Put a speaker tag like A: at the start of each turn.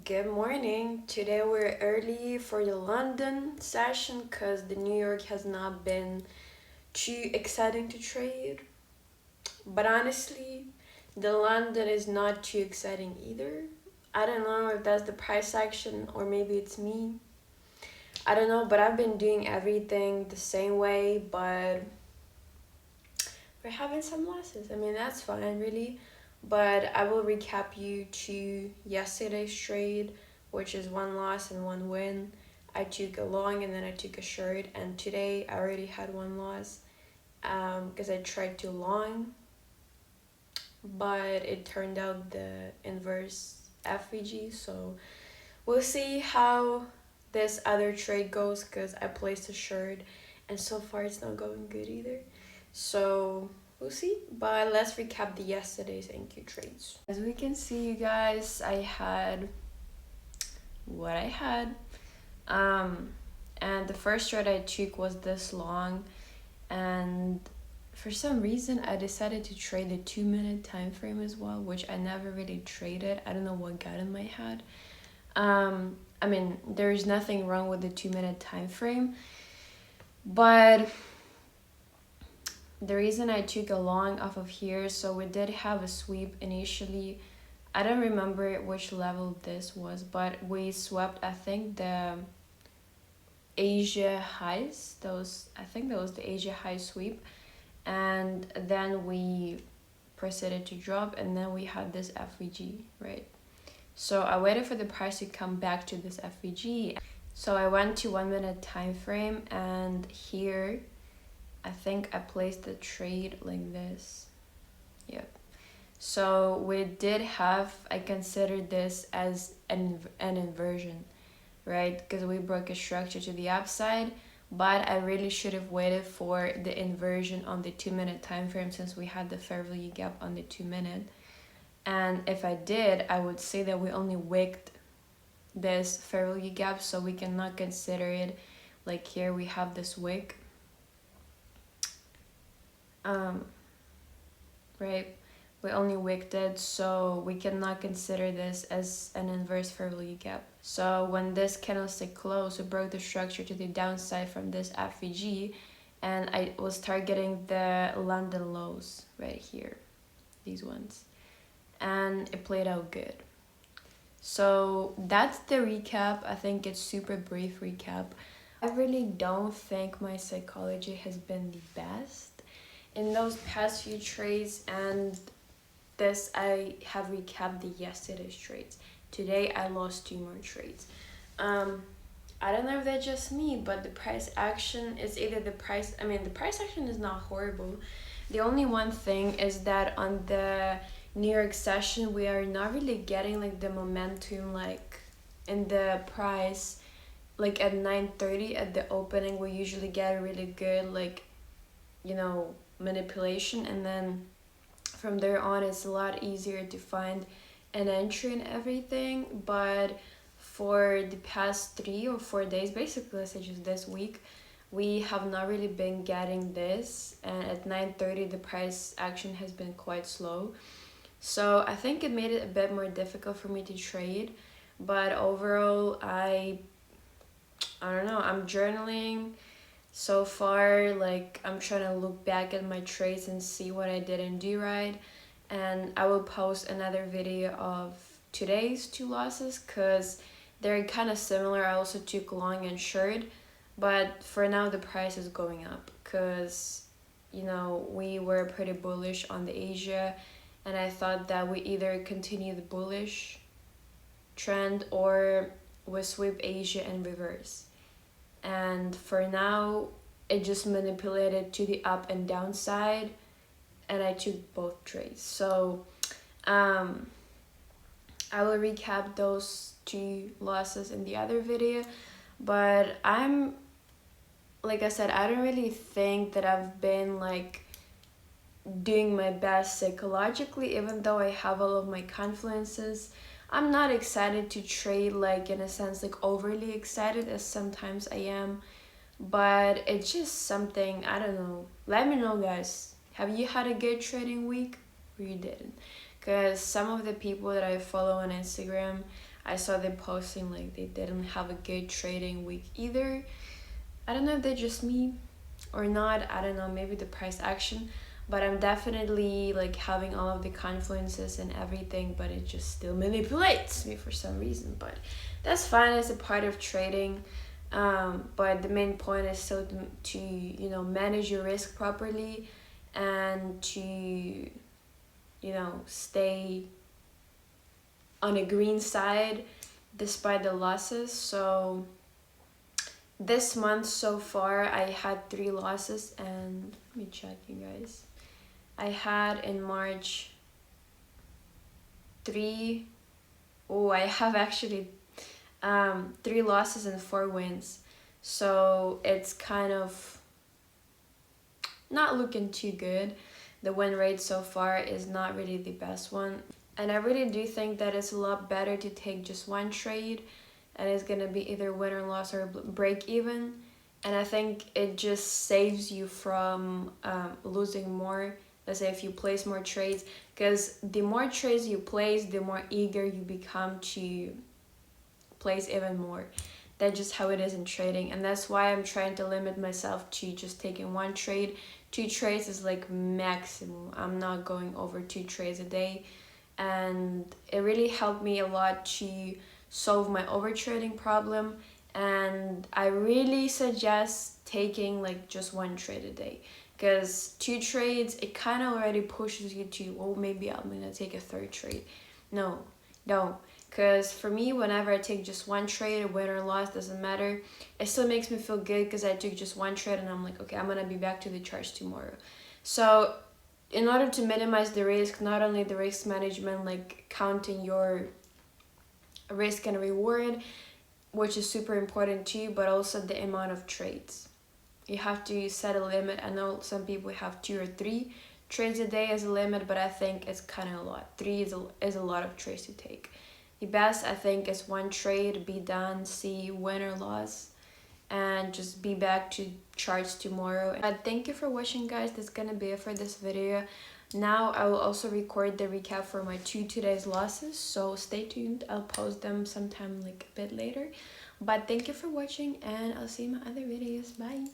A: Good morning. Today we're early for the London session because the New York has not been too exciting to trade. But honestly, the London is not too exciting either. I don't know if that's the price action or maybe it's me. I don't know, but I've been doing everything the same way, but we're having some losses. I mean, that's fine, really. But I will recap you to yesterday's trade, which is one loss and one win. I took a long and then I took a short, and today I already had one loss because I tried to long, but it turned out the inverse FVG. So we'll see how this other trade goes because I placed a short, and so far it's not going good either. So we'll see, but let's recap the yesterday's NQ trades. As we can see, you guys, I had what I had. And the first trade I took was this long, and for some reason I decided to trade the 2-minute time frame as well, which I never really traded. I don't know what got in my head. I mean, there's nothing wrong with the 2-minute time frame, but the reason I took a long off of here, so we did have a sweep initially. I don't remember which level this was, but we swept, I think, the Asia highs. I think that was the Asia high sweep, and then we proceeded to drop, and then we had this FVG, right? So I waited for the price to come back to this FVG. So I went to 1-minute time frame, and here I think I placed the trade like this. Yep. So we did have, I considered this as an inversion, right? Because we broke a structure to the upside, but I really should have waited for the inversion on the 2-minute time frame since we had the fair value gap on the 2-minute. And if I did, I would say that we only wicked this fair value gap, so we cannot consider it. Like here we have this wick, right? We only wicked it, so we cannot consider this as an inverse fair value gap. So when this candlestick closed, we broke the structure to the downside from this FVG, and I was targeting the London lows right here, these ones, and it played out good. So that's the recap. I think it's super brief recap. I really don't think my psychology has been the best in those past few trades, and this I have recapped the yesterday's trades. Today I lost 2 more trades. I don't know if that's just me, but the price action is either the price action is not horrible. The only one thing is that on the New York session we are not really getting like the momentum like in the price. Like at 9:30 at the opening we usually get a really good manipulation, and then from there on it's a lot easier to find an entry and everything. But for the past 3 or 4 days, basically let's say just this week, we have not really been getting this, and at 9:30 the price action has been quite slow. So I think it made it a bit more difficult for me to trade. But overall I don't know, I'm journaling so far. Like, I'm trying to look back at my trades and see what I didn't do right, and I will post another video of today's 2 losses because they're kind of similar. I also took long and short, but for now the price is going up because we were pretty bullish on the Asia, and I thought that we either continue the bullish trend or we sweep Asia in reverse. And for now it just manipulated to the up and down side, and I took both trades. So I will recap those 2 losses in the other video, but like I said, I don't really think that I've been like doing my best psychologically, even though I have all of my confluences. I'm not excited to trade, like in a sense, like overly excited as sometimes I am, but it's just something, I don't know. Let me know, guys, have you had a good trading week or you didn't? because some of the people that I follow on Instagram, I saw them posting like they didn't have a good trading week either. I don't know if they're just me or not. I don't know, maybe the price action, but I'm definitely like having all of the confluences and everything, but it just still manipulates me for some reason. But that's fine, it's a part of trading. But the main point is still to you know, manage your risk properly, and to, you know, stay on a green side despite the losses. So this month so far I had 3 losses, and let me check, you guys. I had in March 3. Oh, I have actually 3 losses and 4 wins. So it's kind of not looking too good. The win rate so far is not really the best one. And I really do think that it's a lot better to take just one trade, and it's gonna be either win or loss or break even. And I think it just saves you from losing more. Let's say if you place more trades, because the more trades you place, the more eager you become to place even more. That's just how it is in trading, and that's why I'm trying to limit myself to just taking one trade. 2 trades is like maximum. I'm not going over 2 trades a day, and it really helped me a lot to solve my overtrading problem. And I really suggest taking like just one trade a day, because 2 trades, it kind of already pushes you to, oh, maybe I'm gonna take a 3rd trade. No, don't. Because for me, whenever I take just one trade, win or loss, doesn't matter. It still makes me feel good because I took just one trade and I'm like, okay, I'm going to be back to the charts tomorrow. So in order to minimize the risk, not only the risk management, like counting your risk and reward, which is super important too, but also the amount of trades. You have to set a limit. I know some people have 2 or 3 trades a day as a limit, but I think it's kind of a lot. 3 is a lot of trades to take. The best, I think, is one trade, be done, see win or loss, and just be back to charts tomorrow. Thank you for watching, guys. That's gonna be it for this video. Now I will also record the recap for my today's losses, so stay tuned. I'll post them sometime like a bit later. But thank you for watching, and I'll see you in my other videos. Bye.